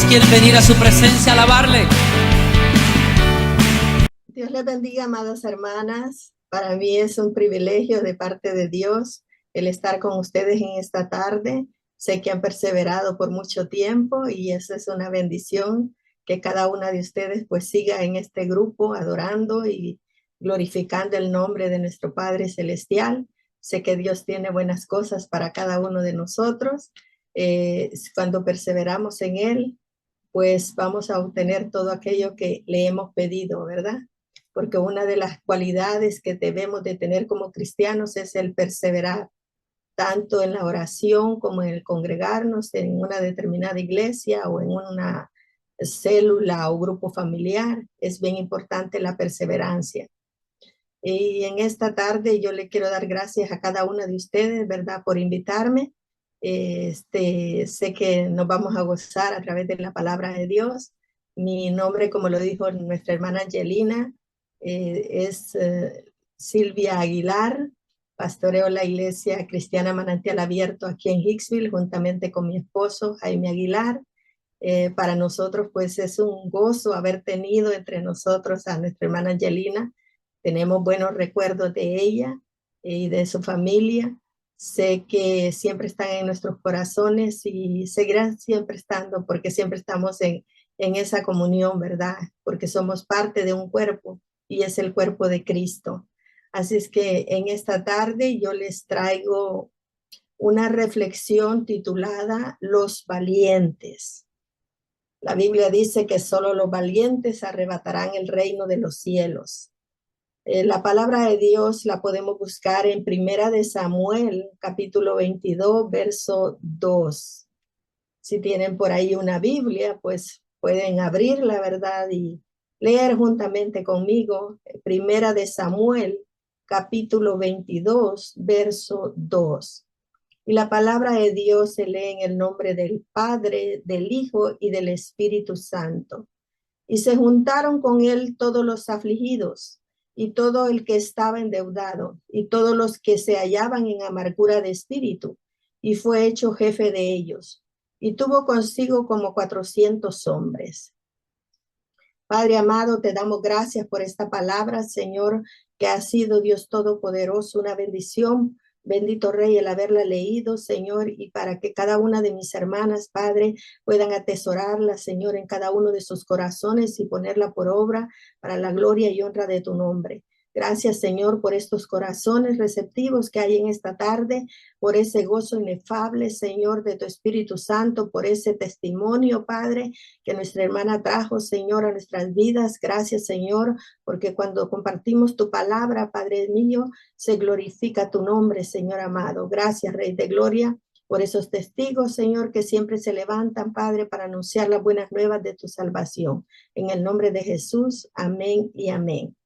quieren venir a su presencia a alabarle? Dios les bendiga, amadas hermanas. Para mí es un privilegio de parte de Dios el estar con ustedes en esta tarde. Sé que han perseverado por mucho tiempo y eso es una bendición, que cada una de ustedes pues siga en este grupo adorando y glorificando el nombre de nuestro Padre Celestial. Sé que Dios tiene buenas cosas para cada uno de nosotros. Cuando perseveramos en Él, pues vamos a obtener todo aquello que le hemos pedido, ¿verdad? Porque una de las cualidades que debemos de tener como cristianos es el perseverar, tanto en la oración como en el congregarnos en una determinada iglesia o en una célula o grupo familiar. Es bien importante la perseverancia. Y en esta tarde yo le quiero dar gracias a cada una de ustedes, ¿verdad?, por invitarme. Sé que nos vamos a gozar a través de la palabra de Dios. Mi nombre, como lo dijo nuestra hermana Angelina, es Silvia Aguilar. Pastoreo la Iglesia Cristiana Manantial Abierto aquí en Hicksville, juntamente con mi esposo Jaime Aguilar. Para nosotros, pues es un gozo haber tenido entre nosotros a nuestra hermana Angelina. Tenemos buenos recuerdos de ella y de su familia. Sé que siempre están en nuestros corazones y seguirán siempre estando, porque siempre estamos en esa comunión, ¿verdad? Porque somos parte de un cuerpo y es el cuerpo de Cristo. Así es que en esta tarde yo les traigo una reflexión titulada Los valientes. La Biblia dice que solo los valientes arrebatarán el reino de los cielos. La palabra de Dios la podemos buscar en Primera de Samuel, capítulo 22, verso 2. Si tienen por ahí una Biblia, pues pueden abrir la verdad y leer juntamente conmigo Primera de Samuel, capítulo 22, verso 2. Y la palabra de Dios se lee en el nombre del Padre, del Hijo y del Espíritu Santo. Y se juntaron con él todos los afligidos y todo el que estaba endeudado y todos los que se hallaban en amargura de espíritu, y fue hecho jefe de ellos. Y tuvo consigo como 400 hombres. Padre amado, te damos gracias por esta palabra, Señor, que ha sido Dios Todopoderoso, una bendición. Bendito Rey, el haberla leído, Señor, y para que cada una de mis hermanas, Padre, puedan atesorarla, Señor, en cada uno de sus corazones y ponerla por obra para la gloria y honra de tu nombre. Gracias, Señor, por estos corazones receptivos que hay en esta tarde, por ese gozo inefable, Señor, de tu Espíritu Santo, por ese testimonio, Padre, que nuestra hermana trajo, Señor, a nuestras vidas. Gracias, Señor, porque cuando compartimos tu palabra, Padre mío, se glorifica tu nombre, Señor amado. Gracias, Rey de Gloria, por esos testigos, Señor, que siempre se levantan, Padre, para anunciar las buenas nuevas de tu salvación. En el nombre de Jesús, amén y amén.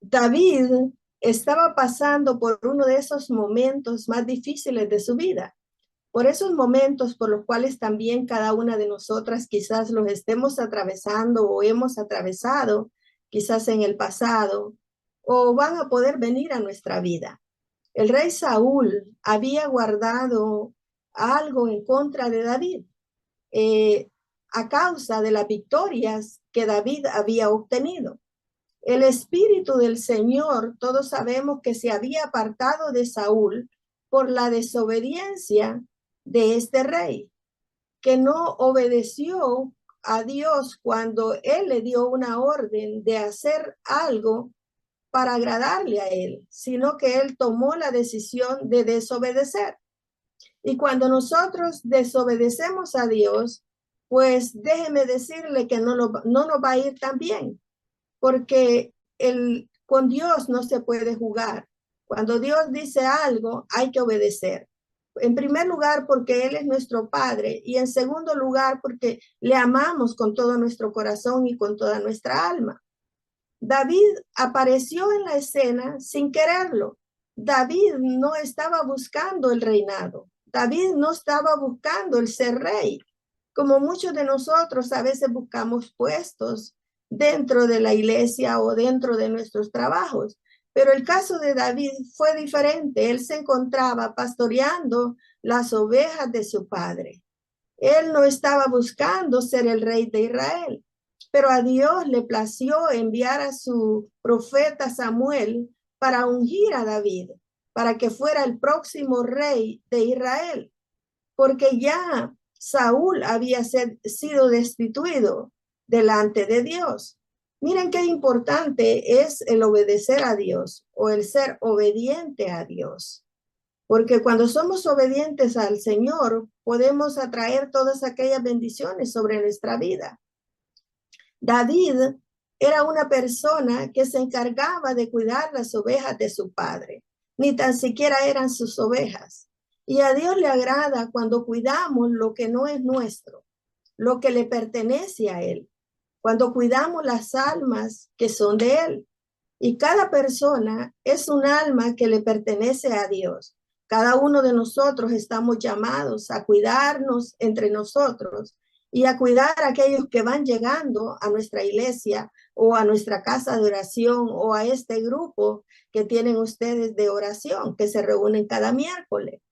David estaba pasando por uno de esos momentos más difíciles de su vida. Por esos momentos por los cuales también cada una de nosotras quizás los estemos atravesando o hemos atravesado, quizás en el pasado, o van a poder venir a nuestra vida. El rey Saúl había guardado algo en contra de David a causa de las victorias que David había obtenido. El espíritu del Señor, todos sabemos que se había apartado de Saúl por la desobediencia de este rey, que no obedeció a Dios cuando él le dio una orden de hacer algo para agradarle a él, sino que él tomó la decisión de desobedecer. Y cuando nosotros desobedecemos a Dios, pues déjeme decirle que no nos va a ir tan bien, porque con Dios no se puede jugar. Cuando Dios dice algo, hay que obedecer. En primer lugar, porque Él es nuestro Padre, y en segundo lugar, porque le amamos con todo nuestro corazón y con toda nuestra alma. David apareció en la escena sin quererlo. David no estaba buscando el reinado. David no estaba buscando el ser rey. Como muchos de nosotros a veces buscamos puestos dentro de la iglesia o dentro de nuestros trabajos. Pero el caso de David fue diferente. Él se encontraba pastoreando las ovejas de su padre. Él no estaba buscando ser el rey de Israel, pero a Dios le plació enviar a su profeta Samuel para ungir a David, para que fuera el próximo rey de Israel, porque ya Saúl había sido destituido delante de Dios. Miren qué importante es el obedecer a Dios o el ser obediente a Dios. Porque cuando somos obedientes al Señor, podemos atraer todas aquellas bendiciones sobre nuestra vida. David era una persona que se encargaba de cuidar las ovejas de su padre. Ni tan siquiera eran sus ovejas. Y a Dios le agrada cuando cuidamos lo que no es nuestro, lo que le pertenece a Él. Cuando cuidamos las almas que son de Él. Y cada persona es un alma que le pertenece a Dios. Cada uno de nosotros estamos llamados a cuidarnos entre nosotros y a cuidar a aquellos que van llegando a nuestra iglesia o a nuestra casa de oración o a este grupo que tienen ustedes de oración, que se reúnen cada miércoles.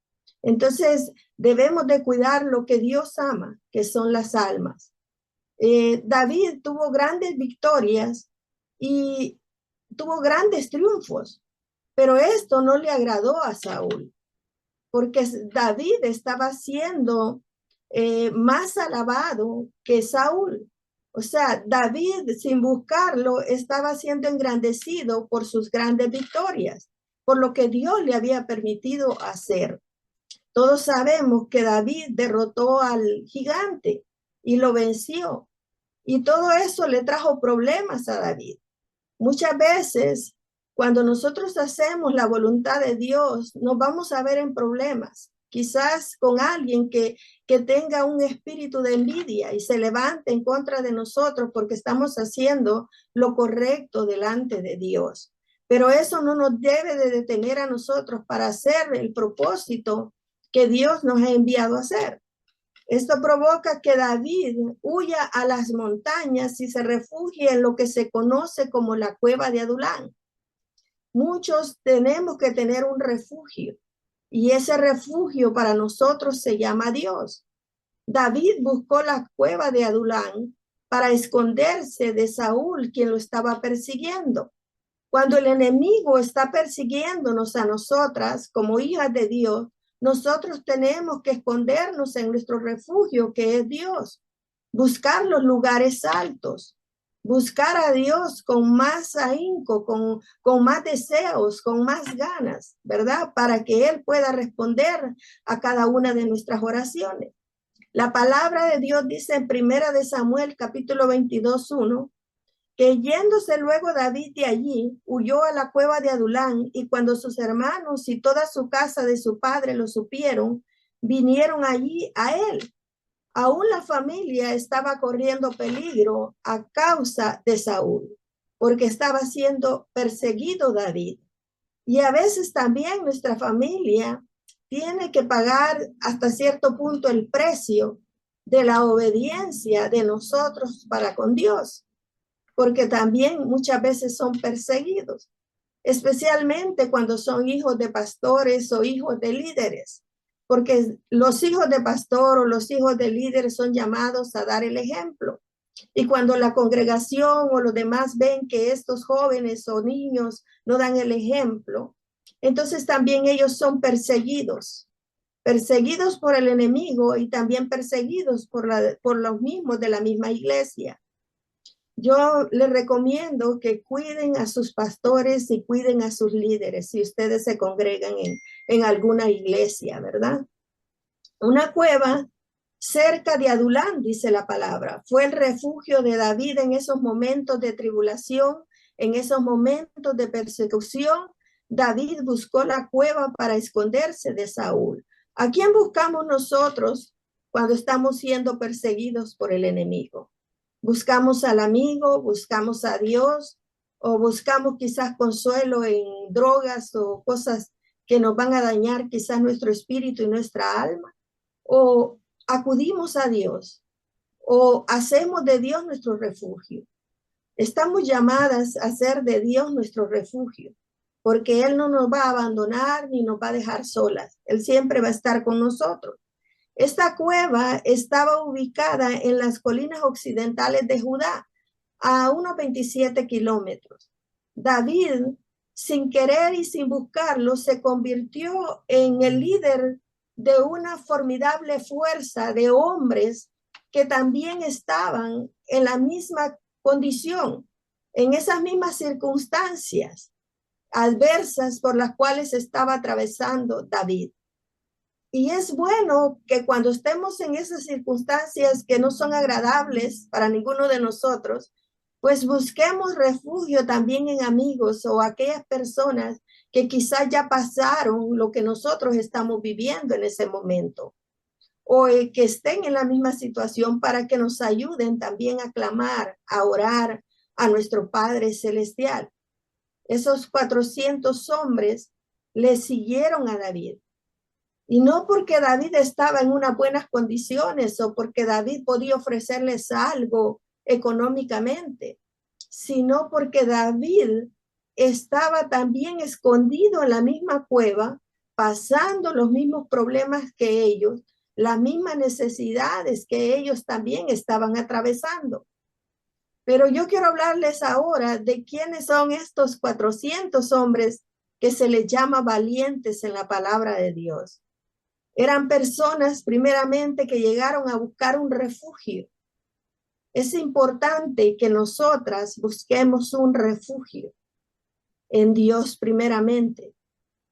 Entonces, debemos de cuidar lo que Dios ama, que son las almas. David tuvo grandes victorias y tuvo grandes triunfos, pero esto no le agradó a Saúl, porque David estaba siendo más alabado que Saúl. O sea, David, sin buscarlo, estaba siendo engrandecido por sus grandes victorias, por lo que Dios le había permitido hacer. Todos sabemos que David derrotó al gigante y lo venció. Y todo eso le trajo problemas a David. Muchas veces, cuando nosotros hacemos la voluntad de Dios, nos vamos a ver en problemas. Quizás con alguien que tenga un espíritu de envidia y se levante en contra de nosotros porque estamos haciendo lo correcto delante de Dios. Pero eso no nos debe de detener a nosotros para hacer el propósito que Dios nos ha enviado a hacer. Esto provoca que David huya a las montañas y se refugie en lo que se conoce como la cueva de Adulán. Muchos tenemos que tener un refugio y ese refugio para nosotros se llama Dios. David buscó la cueva de Adulán para esconderse de Saúl, quien lo estaba persiguiendo. Cuando el enemigo está persiguiéndonos a nosotras como hijas de Dios, nosotros tenemos que escondernos en nuestro refugio, que es Dios. Buscar los lugares altos. Buscar a Dios con más ahínco, con más deseos, con más ganas, ¿verdad? Para que Él pueda responder a cada una de nuestras oraciones. La palabra de Dios dice en 1 Samuel capítulo 22:1, que yéndose luego David de allí, huyó a la cueva de Adulán, y cuando sus hermanos y toda su casa de su padre lo supieron, vinieron allí a él. Aún la familia estaba corriendo peligro a causa de Saúl, porque estaba siendo perseguido David. Y a veces también nuestra familia tiene que pagar hasta cierto punto el precio de la obediencia de nosotros para con Dios, porque también muchas veces son perseguidos, especialmente cuando son hijos de pastores o hijos de líderes, porque los hijos de pastor o los hijos de líderes son llamados a dar el ejemplo. Y cuando la congregación o los demás ven que estos jóvenes o niños no dan el ejemplo, entonces también ellos son perseguidos por el enemigo y también perseguidos por los mismos de la misma iglesia. Yo les recomiendo que cuiden a sus pastores y cuiden a sus líderes si ustedes se congregan en alguna iglesia, ¿verdad? Una cueva cerca de Adulán, dice la palabra, fue el refugio de David en esos momentos de tribulación, en esos momentos de persecución. David buscó la cueva para esconderse de Saúl. ¿A quién buscamos nosotros cuando estamos siendo perseguidos por el enemigo? ¿Buscamos al amigo? ¿Buscamos a Dios? ¿O buscamos quizás consuelo en drogas o cosas que nos van a dañar quizás nuestro espíritu y nuestra alma? ¿O acudimos a Dios? ¿O hacemos de Dios nuestro refugio? Estamos llamadas a hacer de Dios nuestro refugio, porque Él no nos va a abandonar ni nos va a dejar solas. Él siempre va a estar con nosotros. Esta cueva estaba ubicada en las colinas occidentales de Judá, a unos 27 kilómetros. David, sin querer y sin buscarlo, se convirtió en el líder de una formidable fuerza de hombres que también estaban en la misma condición, en esas mismas circunstancias adversas por las cuales estaba atravesando David. Y es bueno que cuando estemos en esas circunstancias que no son agradables para ninguno de nosotros, pues busquemos refugio también en amigos o aquellas personas que quizás ya pasaron lo que nosotros estamos viviendo en ese momento, o que estén en la misma situación para que nos ayuden también a clamar, a orar a nuestro Padre Celestial. Esos 400 hombres le siguieron a David. Y no porque David estaba en unas buenas condiciones o porque David podía ofrecerles algo económicamente, sino porque David estaba también escondido en la misma cueva, pasando los mismos problemas que ellos, las mismas necesidades que ellos también estaban atravesando. Pero yo quiero hablarles ahora de quiénes son estos 400 hombres que se les llama valientes en la palabra de Dios. Eran personas primeramente que llegaron a buscar un refugio. Es importante que nosotras busquemos un refugio en Dios primeramente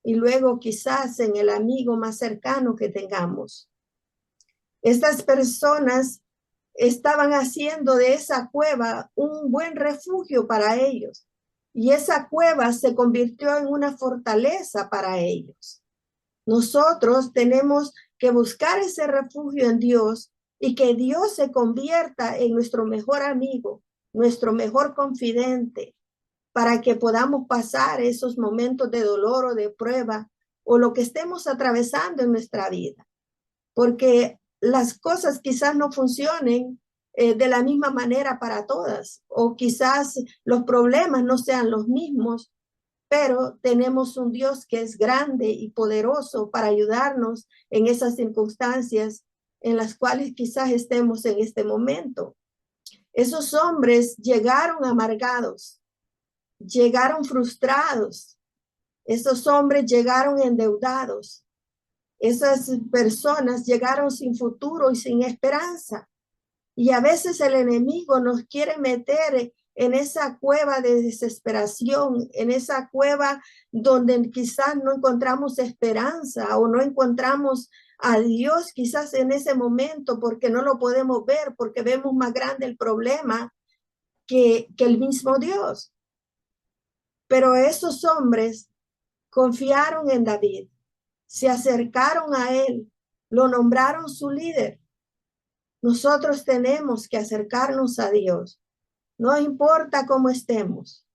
y luego quizás en el amigo más cercano que tengamos. Estas personas estaban haciendo de esa cueva un buen refugio para ellos y esa cueva se convirtió en una fortaleza para ellos. Nosotros tenemos que buscar ese refugio en Dios y que Dios se convierta en nuestro mejor amigo, nuestro mejor confidente, para que podamos pasar esos momentos de dolor o de prueba o lo que estemos atravesando en nuestra vida. Porque las cosas quizás no funcionen de la misma manera para todas, o quizás los problemas no sean los mismos, pero tenemos un Dios que es grande y poderoso para ayudarnos en esas circunstancias en las cuales quizás estemos en este momento. Esos hombres llegaron amargados, llegaron frustrados, esos hombres llegaron endeudados, esas personas llegaron sin futuro y sin esperanza. Y a veces el enemigo nos quiere meter en esa cueva de desesperación, en esa cueva donde quizás no encontramos esperanza o no encontramos a Dios quizás en ese momento porque no lo podemos ver, porque vemos más grande el problema que el mismo Dios. Pero esos hombres confiaron en David, se acercaron a él, lo nombraron su líder. Nosotros tenemos que acercarnos a Dios. No importa cómo estemos,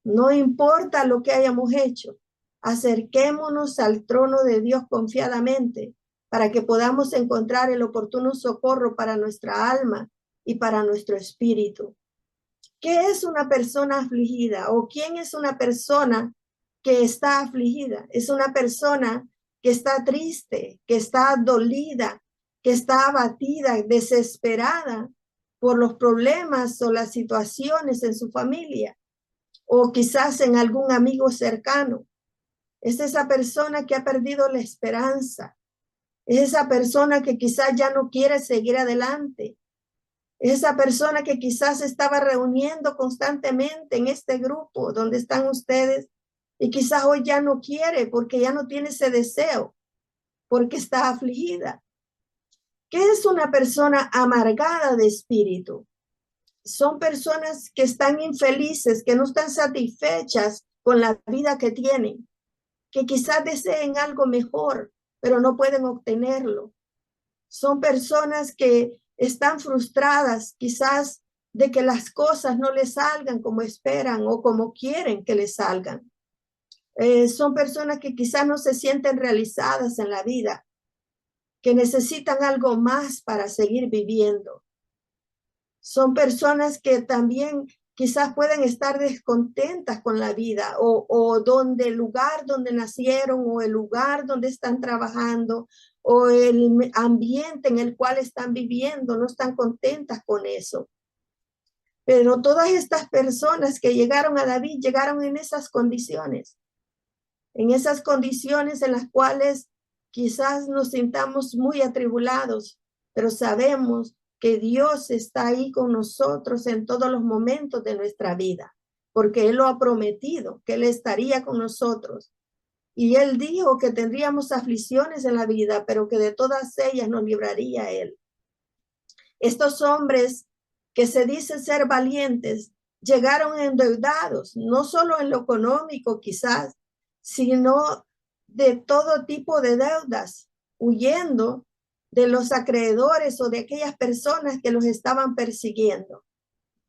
no importa lo que hayamos hecho, acerquémonos al trono de Dios confiadamente para que podamos encontrar el oportuno socorro para nuestra alma y para nuestro espíritu. ¿Qué es una persona afligida o quién es una persona que está afligida? Es una persona que está triste, que está dolida, que está abatida, desesperada por los problemas o las situaciones en su familia o quizás en algún amigo cercano. Es esa persona que ha perdido la esperanza. Es esa persona que quizás ya no quiere seguir adelante. Es esa persona que quizás estaba reuniendo constantemente en este grupo donde están ustedes y quizás hoy ya no quiere porque ya no tiene ese deseo, porque está afligida. ¿Qué es una persona amargada de espíritu? Son personas que están infelices, que no están satisfechas con la vida que tienen, que quizás deseen algo mejor, pero no pueden obtenerlo. Son personas que están frustradas quizás de que las cosas no les salgan como esperan o como quieren que les salgan. Son personas que quizás no se sienten realizadas en la vida, que necesitan algo más para seguir viviendo. Son personas que también quizás pueden estar descontentas con la vida o donde el lugar donde nacieron o el lugar donde están trabajando o el ambiente en el cual están viviendo, no están contentas con eso. Pero todas estas personas que llegaron a David, llegaron en esas condiciones en las cuales quizás nos sintamos muy atribulados, pero sabemos que Dios está ahí con nosotros en todos los momentos de nuestra vida, porque Él lo ha prometido, que Él estaría con nosotros. Y Él dijo que tendríamos aflicciones en la vida, pero que de todas ellas nos libraría Él. Estos hombres que se dicen ser valientes, llegaron endeudados, no solo en lo económico quizás, sino de todo tipo de deudas, huyendo de los acreedores o de aquellas personas que los estaban persiguiendo.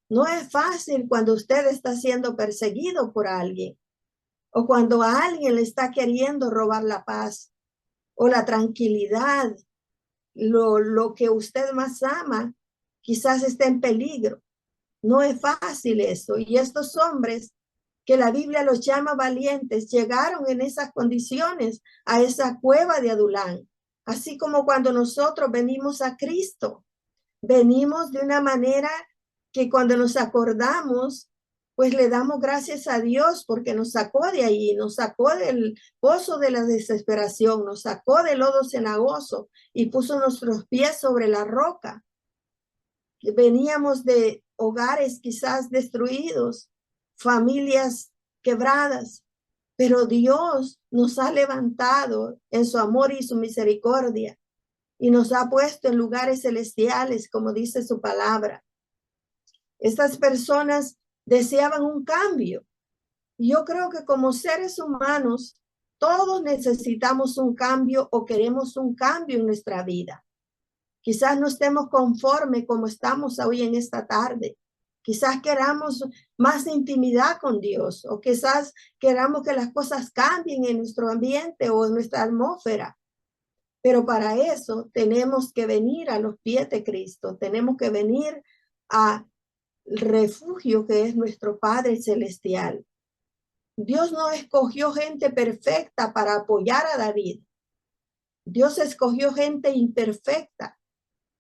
No es fácil cuando usted está siendo perseguido por alguien o cuando a alguien le está queriendo robar la paz o la tranquilidad, lo que usted más ama, quizás esté en peligro. No es fácil eso. Y estos hombres que la Biblia los llama valientes, llegaron en esas condiciones a esa cueva de Adulán. Así como cuando nosotros venimos a Cristo, venimos de una manera que cuando nos acordamos, pues le damos gracias a Dios porque nos sacó de allí, nos sacó del pozo de la desesperación, nos sacó del lodo cenagoso y puso nuestros pies sobre la roca. Veníamos de hogares quizás destruidos, familias quebradas, pero Dios nos ha levantado en su amor y su misericordia y nos ha puesto en lugares celestiales, como dice su palabra. Estas personas deseaban un cambio. Yo creo que como seres humanos, todos necesitamos un cambio o queremos un cambio en nuestra vida. Quizás no estemos conformes como estamos hoy en esta tarde. Quizás queramos más intimidad con Dios o quizás queramos que las cosas cambien en nuestro ambiente o en nuestra atmósfera. Pero para eso tenemos que venir a los pies de Cristo. Tenemos que venir al refugio que es nuestro Padre Celestial. Dios no escogió gente perfecta para apoyar a David. Dios escogió gente imperfecta.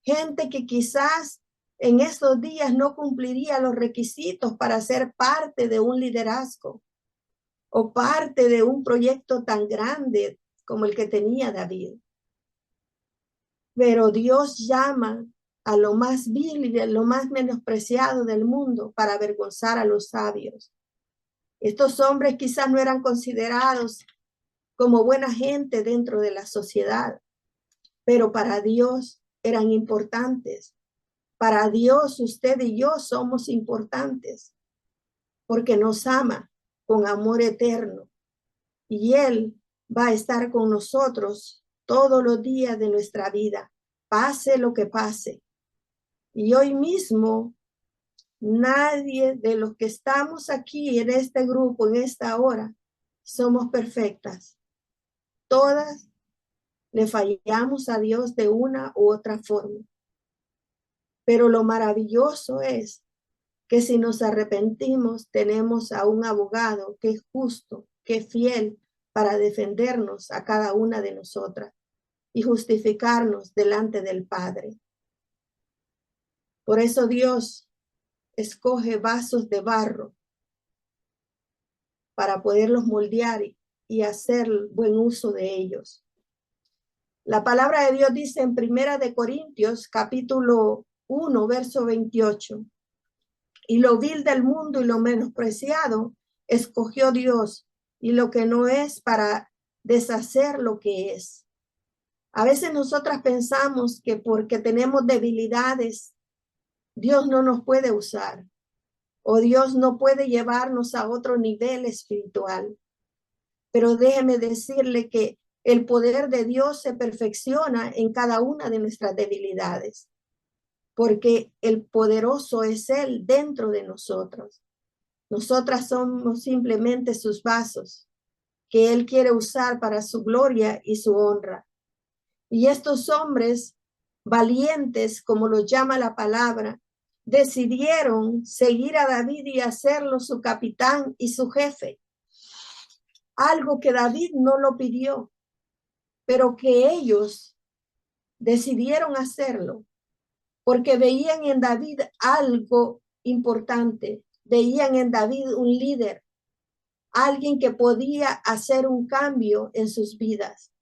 Gente que quizás en esos días no cumpliría los requisitos para ser parte de un liderazgo o parte de un proyecto tan grande como el que tenía David. Pero Dios llama a lo más vil y a lo más menospreciado del mundo para avergonzar a los sabios. Estos hombres quizás no eran considerados como buena gente dentro de la sociedad, pero para Dios eran importantes. Para Dios, usted y yo somos importantes porque nos ama con amor eterno y Él va a estar con nosotros todos los días de nuestra vida, pase lo que pase. Y hoy mismo, nadie de los que estamos aquí en este grupo, en esta hora, somos perfectas. Todas le fallamos a Dios de una u otra forma. Pero lo maravilloso es que si nos arrepentimos, tenemos a un abogado que es justo, que es fiel para defendernos a cada una de nosotras y justificarnos delante del Padre. Por eso Dios escoge vasos de barro para poderlos moldear y hacer buen uso de ellos. La palabra de Dios dice en 1 Corintios, capítulo 1, verso 28. Y lo vil del mundo y lo menospreciado escogió Dios, y lo que no es para deshacer lo que es. A veces nosotras pensamos que porque tenemos debilidades, Dios no nos puede usar o Dios no puede llevarnos a otro nivel espiritual. Pero déjeme decirle que el poder de Dios se perfecciona en cada una de nuestras debilidades, porque el poderoso es Él dentro de nosotros. Nosotras somos simplemente sus vasos que Él quiere usar para su gloria y su honra. Y estos hombres valientes, como los llama la palabra, decidieron seguir a David y hacerlo su capitán y su jefe. Algo que David no lo pidió, pero que ellos decidieron hacerlo porque veían en David algo importante, veían en David un líder, alguien que podía hacer un cambio en sus vidas.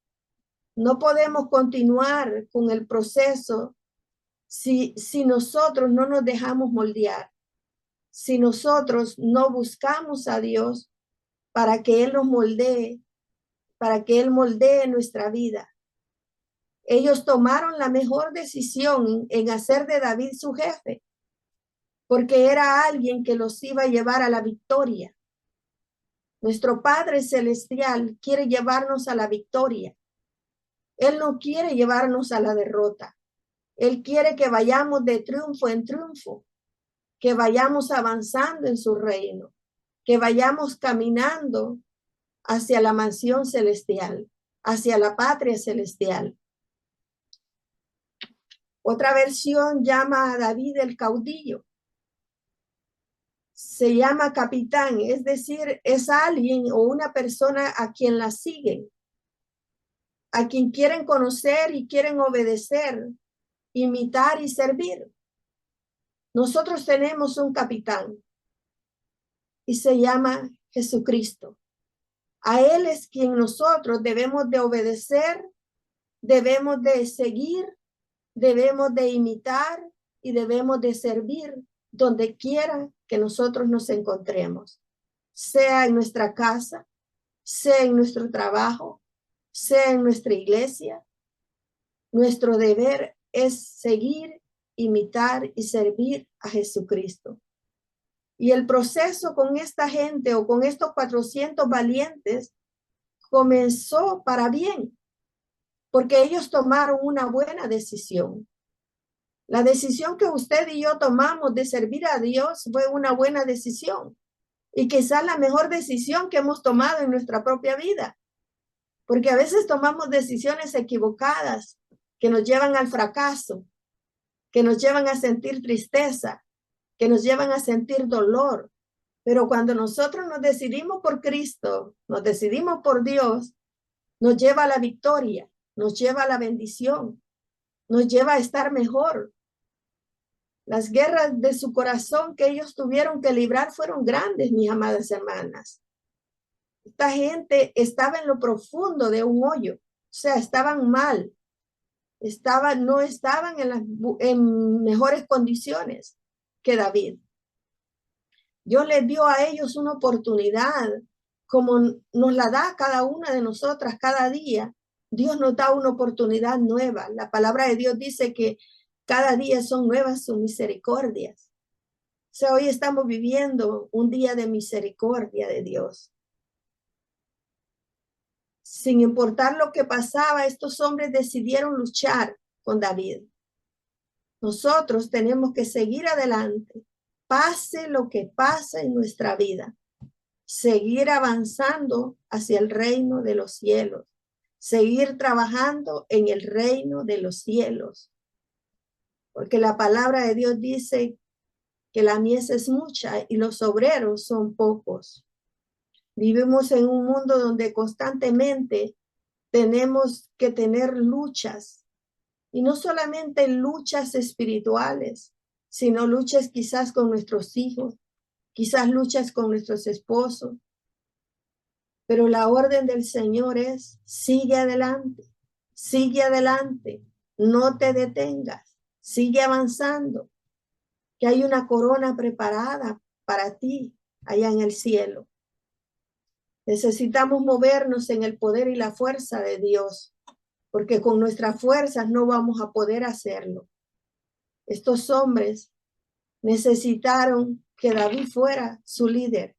No podemos continuar con el proceso si nosotros no nos dejamos moldear, si nosotros no buscamos a Dios para que Él nos moldee, para que Él moldee nuestra vida. Ellos tomaron la mejor decisión en hacer de David su jefe, porque era alguien que los iba a llevar a la victoria. Nuestro Padre Celestial quiere llevarnos a la victoria. Él no quiere llevarnos a la derrota. Él quiere que vayamos de triunfo en triunfo, que vayamos avanzando en su reino, que vayamos caminando hacia la mansión celestial, hacia la patria celestial. Otra versión llama a David el caudillo. Se llama capitán, es decir, es alguien o una persona a quien la siguen, a quien quieren conocer y quieren obedecer, imitar y servir. Nosotros tenemos un capitán y se llama Jesucristo. A Él es quien nosotros debemos de obedecer, debemos de seguir, debemos de imitar y debemos de servir donde quiera que nosotros nos encontremos, sea en nuestra casa, sea en nuestro trabajo, sea en nuestra iglesia. Nuestro deber es seguir, imitar y servir a Jesucristo. Y el proceso con esta gente o con estos 400 valientes comenzó para bien, porque ellos tomaron una buena decisión. La decisión que usted y yo tomamos de servir a Dios fue una buena decisión y quizás la mejor decisión que hemos tomado en nuestra propia vida, porque a veces tomamos decisiones equivocadas que nos llevan al fracaso, que nos llevan a sentir tristeza, que nos llevan a sentir dolor. Pero cuando nosotros nos decidimos por Cristo, nos decidimos por Dios, nos lleva a la victoria, nos lleva a la bendición, nos lleva a estar mejor. Las guerras de su corazón que ellos tuvieron que librar fueron grandes, mis amadas hermanas. Esta gente estaba en lo profundo de un hoyo, o sea, estaban mal, no estaban en mejores condiciones que David. Dios les dio a ellos una oportunidad, como nos la da a cada una de nosotras cada día. Dios nos da una oportunidad nueva. La palabra de Dios dice que cada día son nuevas sus misericordias. O sea, hoy estamos viviendo un día de misericordia de Dios. Sin importar lo que pasaba, estos hombres decidieron luchar con David. Nosotros tenemos que seguir adelante, pase lo que pase en nuestra vida. Seguir avanzando hacia el reino de los cielos. Seguir trabajando en el reino de los cielos. Porque la palabra de Dios dice que la mies es mucha y los obreros son pocos. Vivimos en un mundo donde constantemente tenemos que tener luchas, y no solamente luchas espirituales, sino luchas quizás con nuestros hijos, quizás luchas con nuestros esposos. Pero la orden del Señor es: sigue adelante, no te detengas, sigue avanzando, que hay una corona preparada para ti allá en el cielo. Necesitamos movernos en el poder y la fuerza de Dios, porque con nuestras fuerzas no vamos a poder hacerlo. Estos hombres necesitaron que David fuera su líder,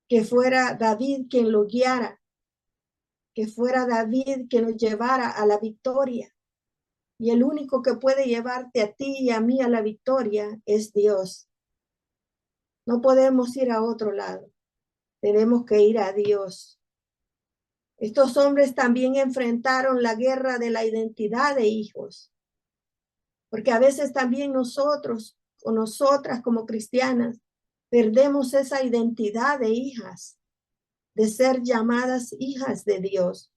que fuera David quien lo guiara, que fuera David quien nos llevara a la victoria. Y el único que puede llevarte a ti y a mí a la victoria es Dios. No podemos ir a otro lado. Tenemos que ir a Dios. Estos hombres también enfrentaron la guerra de la identidad de hijos. Porque a veces también nosotros o nosotras como cristianas perdemos esa identidad de hijas, de ser llamadas hijas de Dios.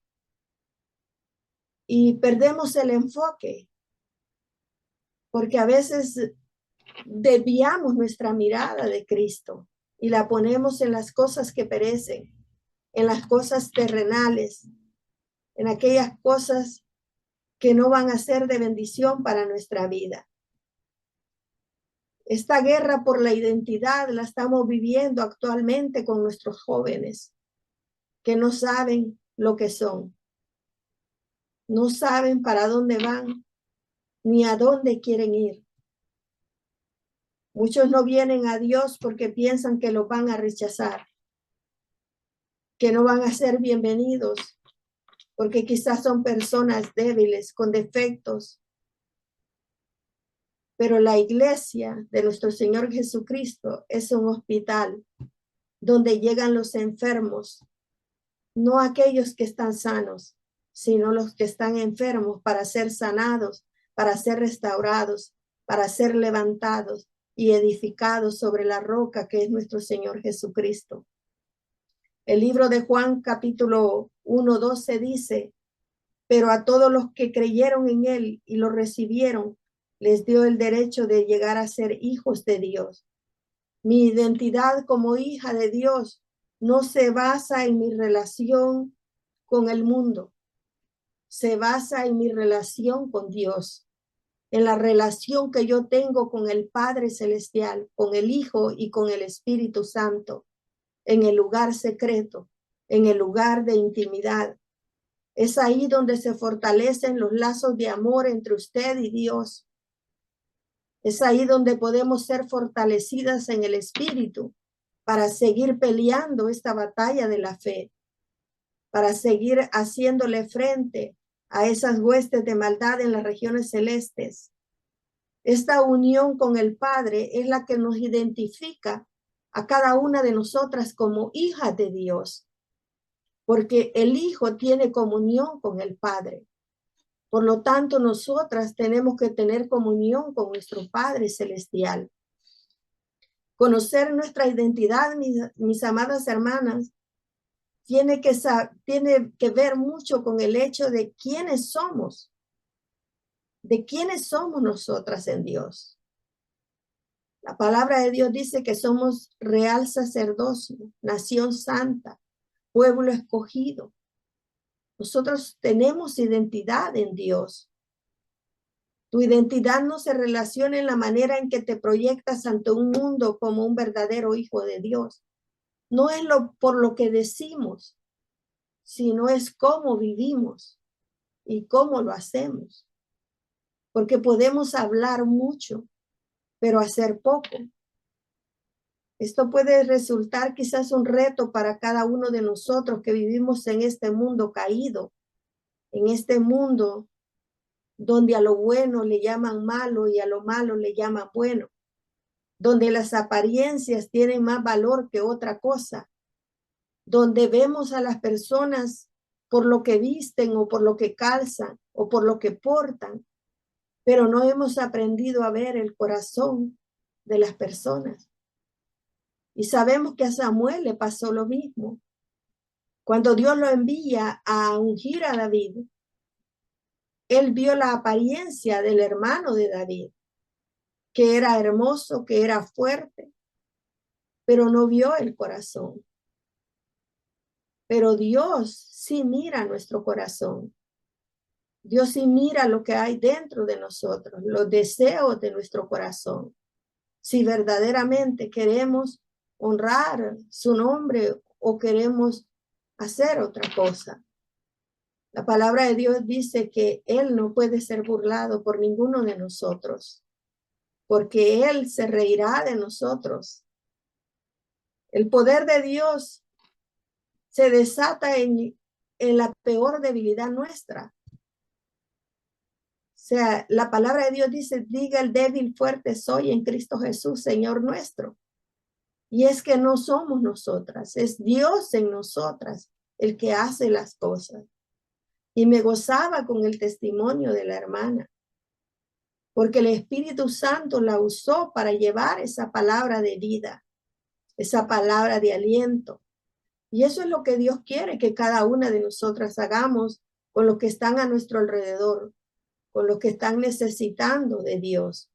y perdemos el enfoque, porque a veces desviamos nuestra mirada de Cristo y la ponemos en las cosas que perecen, en las cosas terrenales, en aquellas cosas que no van a ser de bendición para nuestra vida. Esta guerra por la identidad la estamos viviendo actualmente con nuestros jóvenes que no saben lo que son, no saben para dónde van ni a dónde quieren ir. Muchos no vienen a Dios porque piensan que lo van a rechazar, que no van a ser bienvenidos, porque quizás son personas débiles, con defectos. Pero la iglesia de nuestro Señor Jesucristo es un hospital donde llegan los enfermos, no aquellos que están sanos, sino los que están enfermos para ser sanados, para ser restaurados, para ser levantados y edificados sobre la roca que es nuestro Señor Jesucristo. El libro de Juan capítulo 1:12 dice, pero a todos los que creyeron en él y lo recibieron, les dio el derecho de llegar a ser hijos de Dios. Mi identidad como hija de Dios no se basa en mi relación con el mundo, se basa en mi relación con Dios, en la relación que yo tengo con el Padre Celestial, con el Hijo y con el Espíritu Santo, en el lugar secreto, en el lugar de intimidad. Es ahí donde se fortalecen los lazos de amor entre usted y Dios. Es ahí donde podemos ser fortalecidas en el Espíritu para seguir peleando esta batalla de la fe, para seguir haciéndole frente a esas huestes de maldad en las regiones celestes. Esta unión con el Padre es la que nos identifica a cada una de nosotras como hijas de Dios, porque el Hijo tiene comunión con el Padre. Por lo tanto, nosotras tenemos que tener comunión con nuestro Padre Celestial. Conocer nuestra identidad, mis amadas hermanas, tiene que ver mucho con el hecho de quiénes somos nosotras en Dios. La palabra de Dios dice que somos real sacerdocio, nación santa, pueblo escogido. Nosotros tenemos identidad en Dios. Tu identidad no se relaciona en la manera en que te proyectas ante un mundo como un verdadero hijo de Dios. No es por lo que decimos, sino es cómo vivimos y cómo lo hacemos. Porque podemos hablar mucho, pero hacer poco. Esto puede resultar quizás un reto para cada uno de nosotros que vivimos en este mundo caído, en este mundo donde a lo bueno le llaman malo y a lo malo le llaman bueno, donde las apariencias tienen más valor que otra cosa, donde vemos a las personas por lo que visten o por lo que calzan o por lo que portan, pero no hemos aprendido a ver el corazón de las personas. Y sabemos que a Samuel le pasó lo mismo. Cuando Dios lo envía a ungir a David, él vio la apariencia del hermano de David, que era hermoso, que era fuerte, pero no vio el corazón. Pero Dios sí mira nuestro corazón. Dios sí mira lo que hay dentro de nosotros, los deseos de nuestro corazón. Si verdaderamente queremos honrar su nombre o queremos hacer otra cosa. La palabra de Dios dice que Él no puede ser burlado por ninguno de nosotros, porque Él se reirá de nosotros. El poder de Dios se desata en la peor debilidad nuestra. O sea, la palabra de Dios dice, diga el débil fuerte soy en Cristo Jesús, Señor nuestro. Y es que no somos nosotras, es Dios en nosotras el que hace las cosas. Y me gozaba con el testimonio de la hermana, porque el Espíritu Santo la usó para llevar esa palabra de vida, esa palabra de aliento. Y eso es lo que Dios quiere que cada una de nosotras hagamos con los que están a nuestro alrededor, con los que están necesitando de Dios,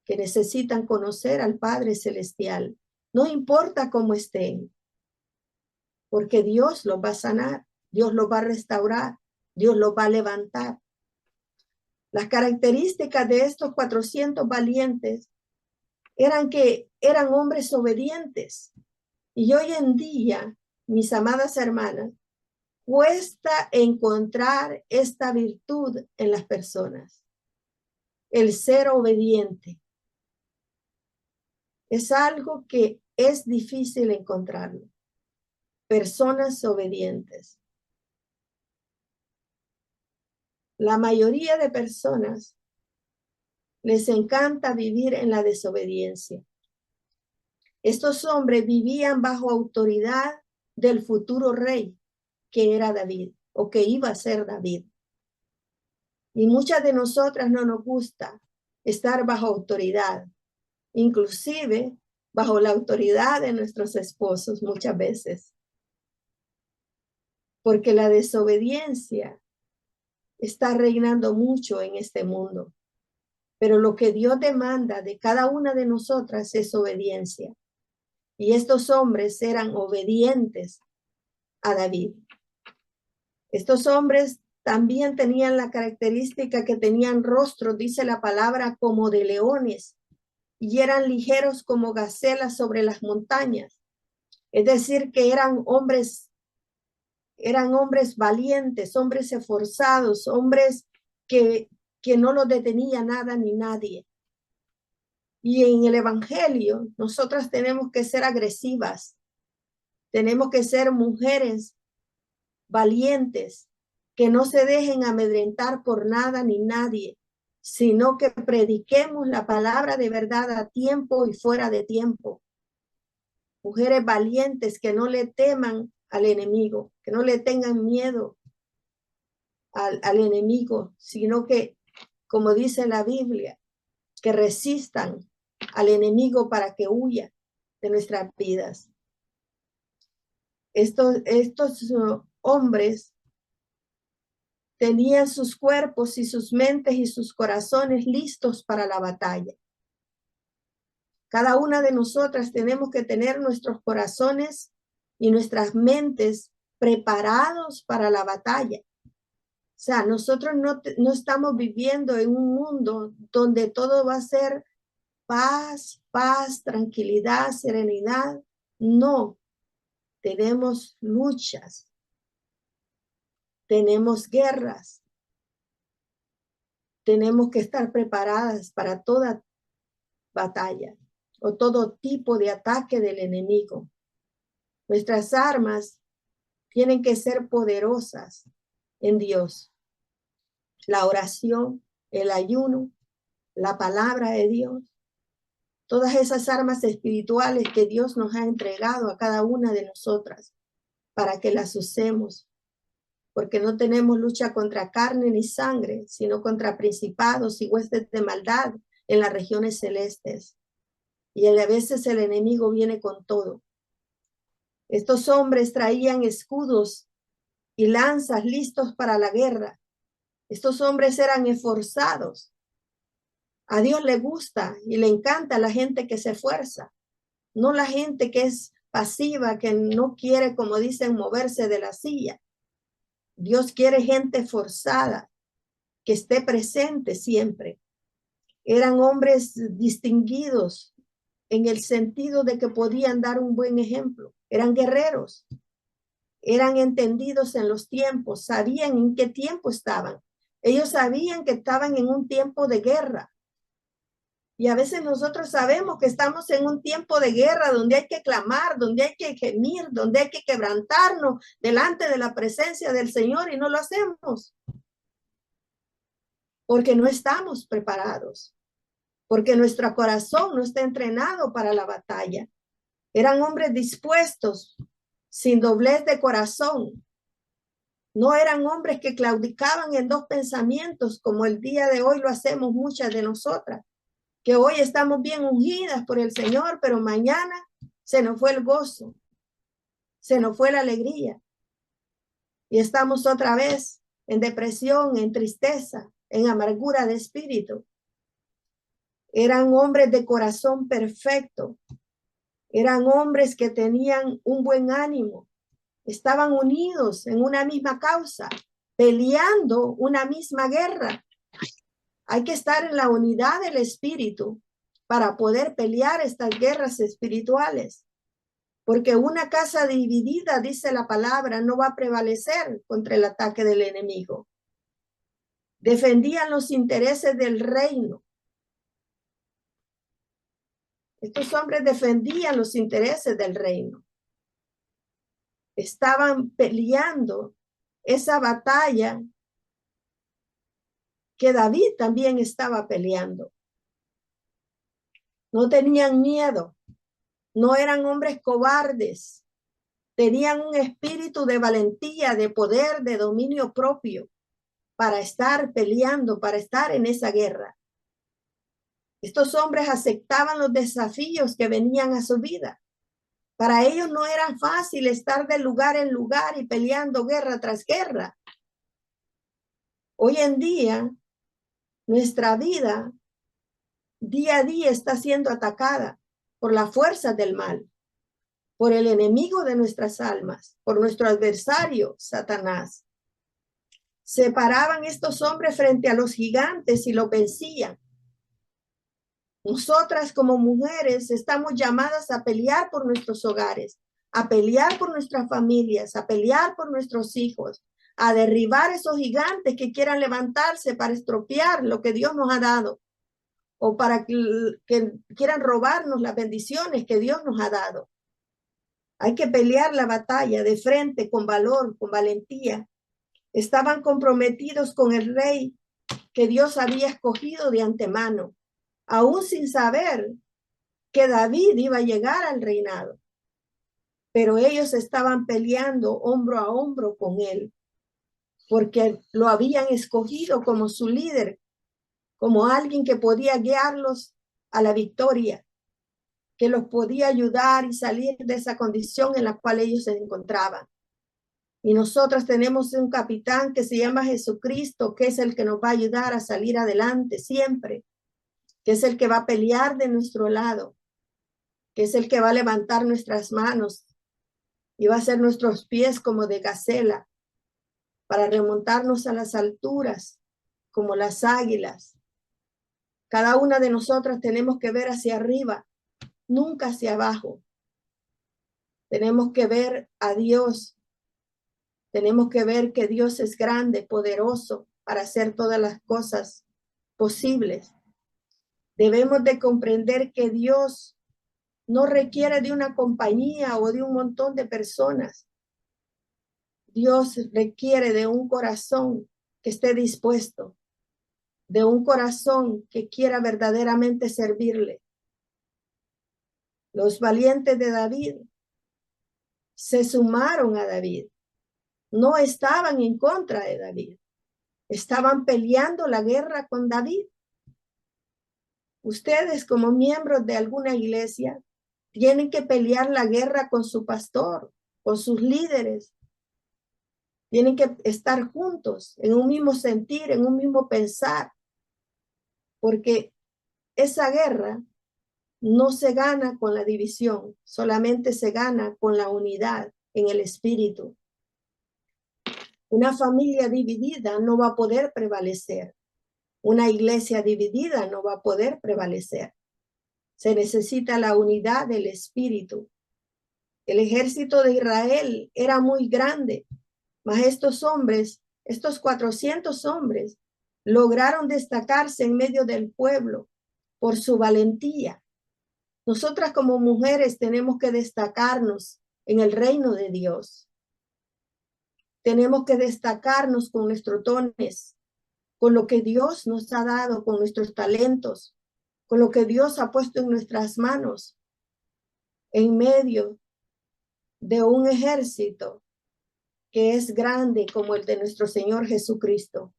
que necesitan conocer al Padre Celestial. No importa cómo estén, porque Dios los va a sanar, Dios los va a restaurar, Dios los va a levantar. Las características de estos 400 valientes eran que eran hombres obedientes. Y hoy en día, mis amadas hermanas, cuesta encontrar esta virtud en las personas. El ser obediente. Es algo que es difícil encontrarlo. Personas obedientes. La mayoría de personas les encanta vivir en la desobediencia. Estos hombres vivían bajo autoridad del futuro rey, que era David, o que iba a ser David. Y muchas de nosotras no nos gusta estar bajo autoridad, inclusive bajo la autoridad de nuestros esposos muchas veces. Porque la desobediencia está reinando mucho en este mundo. Pero lo que Dios demanda de cada una de nosotras es obediencia. Y estos hombres eran obedientes a David. Estos hombres también tenían la característica que tenían rostros, dice la palabra, como de leones, y eran ligeros como gacelas sobre las montañas. Es decir, que eran hombres valientes, hombres esforzados, hombres que no los detenía nada ni nadie. Y en el evangelio, nosotras tenemos que ser agresivas, tenemos que ser mujeres valientes, que no se dejen amedrentar por nada ni nadie, sino que prediquemos la palabra de verdad a tiempo y fuera de tiempo. Mujeres valientes que no le teman al enemigo, que no le tengan miedo al enemigo, sino que, como dice la Biblia, que resistan al enemigo para que huya de nuestras vidas. Estos hombres tenían sus cuerpos y sus mentes y sus corazones listos para la batalla. Cada una de nosotras tenemos que tener nuestros corazones y nuestras mentes preparados para la batalla. O sea, nosotros no estamos viviendo en un mundo donde todo va a ser paz, tranquilidad, serenidad. No, tenemos luchas, tenemos guerras, tenemos que estar preparadas para toda batalla o todo tipo de ataque del enemigo. Nuestras armas tienen que ser poderosas en Dios. La oración, el ayuno, la palabra de Dios, todas esas armas espirituales que Dios nos ha entregado a cada una de nosotras para que las usemos, porque no tenemos lucha contra carne ni sangre, sino contra principados y huestes de maldad en las regiones celestes. Y a veces el enemigo viene con todo. Estos hombres traían escudos y lanzas listos para la guerra. Estos hombres eran esforzados. A Dios le gusta y le encanta la gente que se esfuerza, no la gente que es pasiva, que no quiere, como dicen, moverse de la silla. Dios quiere gente esforzada, que esté presente siempre. Eran hombres distinguidos en el sentido de que podían dar un buen ejemplo. Eran guerreros, eran entendidos en los tiempos, sabían en qué tiempo estaban. Ellos sabían que estaban en un tiempo de guerra. Y a veces nosotros sabemos que estamos en un tiempo de guerra donde hay que clamar, donde hay que gemir, donde hay que quebrantarnos delante de la presencia del Señor y no lo hacemos. Porque no estamos preparados, porque nuestro corazón no está entrenado para la batalla. Eran hombres dispuestos, sin doblez de corazón. No eran hombres que claudicaban en dos pensamientos como el día de hoy lo hacemos muchas de nosotras. Que hoy estamos bien ungidas por el Señor, pero mañana se nos fue el gozo, se nos fue la alegría. Y estamos otra vez en depresión, en tristeza, en amargura de espíritu. Eran hombres de corazón perfecto. Eran hombres que tenían un buen ánimo. Estaban unidos en una misma causa, peleando una misma guerra. Hay que estar en la unidad del espíritu para poder pelear estas guerras espirituales. Porque una casa dividida, dice la palabra, no va a prevalecer contra el ataque del enemigo. Defendían los intereses del reino. Estos hombres defendían los intereses del reino. Estaban peleando esa batalla que David también estaba peleando. No tenían miedo. No eran hombres cobardes. Tenían un espíritu de valentía, de poder, de dominio propio para estar peleando, para estar en esa guerra. Estos hombres aceptaban los desafíos que venían a su vida. Para ellos no era fácil estar de lugar en lugar y peleando guerra tras guerra. Hoy en día, nuestra vida día a día está siendo atacada por las fuerzas del mal, por el enemigo de nuestras almas, por nuestro adversario, Satanás. Se paraban estos hombres frente a los gigantes y lo vencían. Nosotras como mujeres estamos llamadas a pelear por nuestros hogares, a pelear por nuestras familias, a pelear por nuestros hijos, a derribar esos gigantes que quieran levantarse para estropear lo que Dios nos ha dado o para que quieran robarnos las bendiciones que Dios nos ha dado. Hay que pelear la batalla de frente, con valor, con valentía. Estaban comprometidos con el rey que Dios había escogido de antemano, aún sin saber que David iba a llegar al reinado. Pero ellos estaban peleando hombro a hombro con él, porque lo habían escogido como su líder, como alguien que podía guiarlos a la victoria, que los podía ayudar y salir de esa condición en la cual ellos se encontraban. Y nosotros tenemos un capitán que se llama Jesucristo, que es el que nos va a ayudar a salir adelante siempre, que es el que va a pelear de nuestro lado, que es el que va a levantar nuestras manos y va a hacer nuestros pies como de gacela para remontarnos a las alturas como las águilas. Cada una de nosotras tenemos que ver hacia arriba, nunca hacia abajo. Tenemos que ver a Dios. Tenemos que ver que Dios es grande, poderoso para hacer todas las cosas posibles. Debemos de comprender que Dios no requiere de una compañía o de un montón de personas. Dios requiere de un corazón que esté dispuesto, de un corazón que quiera verdaderamente servirle. Los valientes de David se sumaron a David. No estaban en contra de David. Estaban peleando la guerra con David. Ustedes como miembros de alguna iglesia tienen que pelear la guerra con su pastor, con sus líderes. Tienen que estar juntos en un mismo sentir, en un mismo pensar, porque esa guerra no se gana con la división, solamente se gana con la unidad en el espíritu. Una familia dividida no va a poder prevalecer. Una iglesia dividida no va a poder prevalecer. Se necesita la unidad del espíritu. El ejército de Israel era muy grande, mas estos hombres, estos 400 hombres, lograron destacarse en medio del pueblo por su valentía. Nosotras como mujeres tenemos que destacarnos en el reino de Dios. Tenemos que destacarnos con nuestros dones, con lo que Dios nos ha dado, con nuestros talentos, con lo que Dios ha puesto en nuestras manos, en medio de un ejército que es grande como el de nuestro Señor Jesucristo.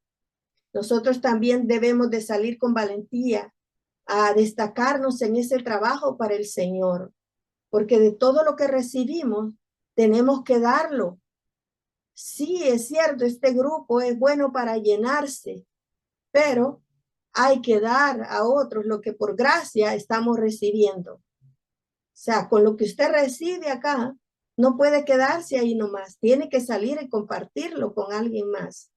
Nosotros también debemos de salir con valentía a destacarnos en ese trabajo para el Señor, porque de todo lo que recibimos tenemos que darlo. Sí, es cierto, este grupo es bueno para llenarse, pero hay que dar a otros lo que por gracia estamos recibiendo. O sea, con lo que usted recibe acá, no puede quedarse ahí nomás. Tiene que salir y compartirlo con alguien más.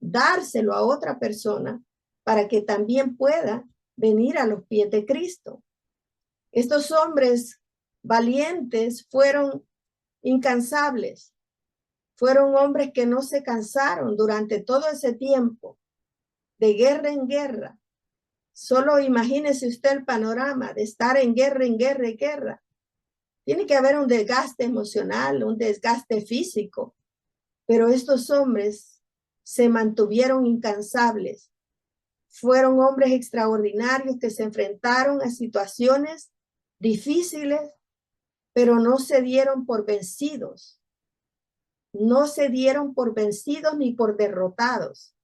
Dárselo a otra persona para que también pueda venir a los pies de Cristo. Estos hombres valientes fueron incansables. Fueron hombres que no se cansaron durante todo ese tiempo, de guerra en guerra. Solo imagínese usted el panorama de estar en guerra, en guerra, en guerra. Tiene que haber un desgaste emocional, un desgaste físico, pero estos hombres se mantuvieron incansables. Fueron hombres extraordinarios que se enfrentaron a situaciones difíciles, pero no se dieron por vencidos. No se dieron por vencidos ni por derrotados.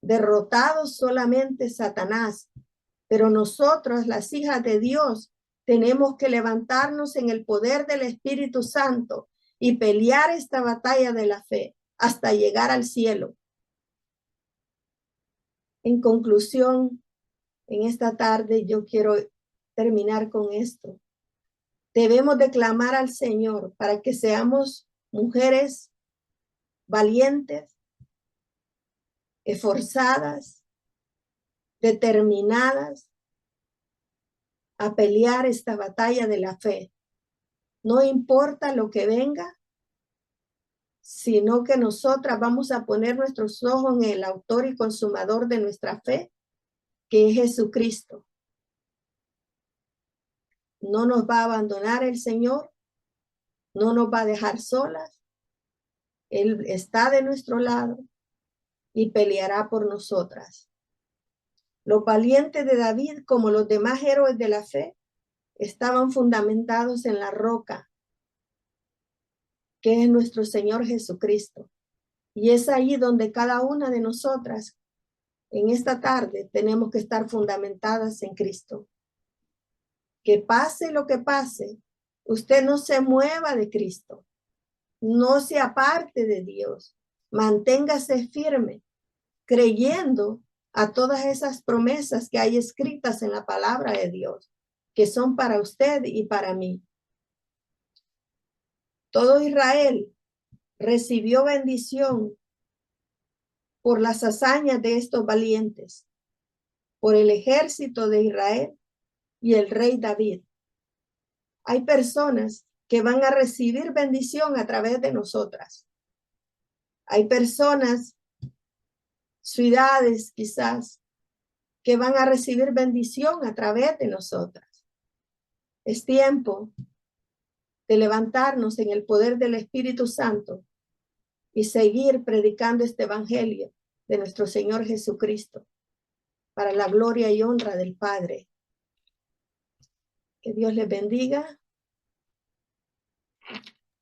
Derrotados solamente Satanás, pero nosotros, las hijas de Dios, tenemos que levantarnos en el poder del Espíritu Santo y pelear esta batalla de la fe hasta llegar al cielo. En conclusión, en esta tarde yo quiero terminar con esto. Debemos de clamar al Señor para que seamos mujeres valientes, esforzadas, determinadas a pelear esta batalla de la fe. No importa lo que venga, sino que nosotras vamos a poner nuestros ojos en el autor y consumador de nuestra fe, que es Jesucristo. No nos va a abandonar el Señor, no nos va a dejar solas. Él está de nuestro lado y peleará por nosotras. Los valientes de David, como los demás héroes de la fe, estaban fundamentados en la roca, que es nuestro Señor Jesucristo. Y es ahí donde cada una de nosotras, en esta tarde, tenemos que estar fundamentadas en Cristo. Que pase lo que pase, usted no se mueva de Cristo. No se aparte de Dios. Manténgase firme, creyendo a todas esas promesas que hay escritas en la palabra de Dios, que son para usted y para mí. Todo Israel recibió bendición por las hazañas de estos valientes, por el ejército de Israel y el rey David. Hay personas que van a recibir bendición a través de nosotras. Hay personas, ciudades quizás, que van a recibir bendición a través de nosotras. Es tiempo de levantarnos en el poder del Espíritu Santo y seguir predicando este evangelio de nuestro Señor Jesucristo para la gloria y honra del Padre. Que Dios les bendiga.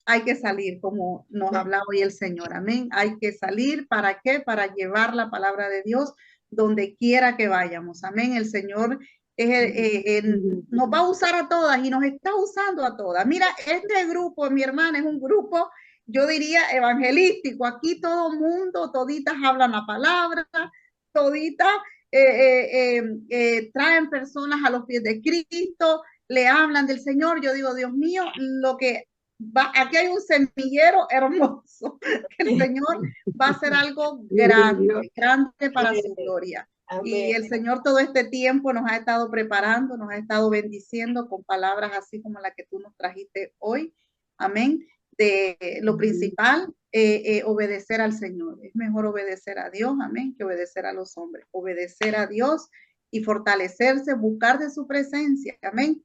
Hay que salir, como nos hablaba hoy el Señor, amén. Hay que salir, ¿para qué? Para llevar la palabra de Dios donde quiera que vayamos, amén. El Señor nos va a usar a todas y nos está usando a todas. Mira, este grupo, mi hermana, es un grupo, yo diría, evangelístico. Aquí todo mundo, toditas hablan la palabra, toditas traen personas a los pies de Cristo, le hablan del Señor. Yo digo, Dios mío, aquí hay un semillero hermoso, que el Señor va a hacer algo grande, grande para su gloria. Amén. Y el Señor todo este tiempo nos ha estado preparando, nos ha estado bendiciendo con palabras así como la que tú nos trajiste hoy. Amén. De lo principal, obedecer al Señor. Es mejor obedecer a Dios, amén, que obedecer a los hombres. Obedecer a Dios y fortalecerse, buscar de su presencia, amén.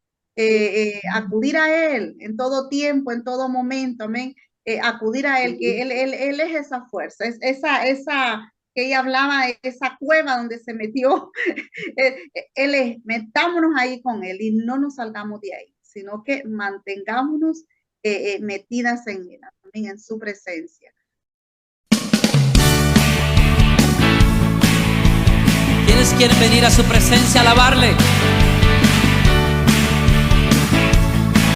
Acudir a Él en todo tiempo, en todo momento, amén. Acudir a Él, que Él es esa fuerza, es esa que ella hablaba, esa cueva donde se metió. Él es, metámonos ahí con Él y no nos salgamos de ahí, sino que mantengámonos metidas en Él, amén, en su presencia. ¿Quiénes quieren venir a su presencia a alabarle?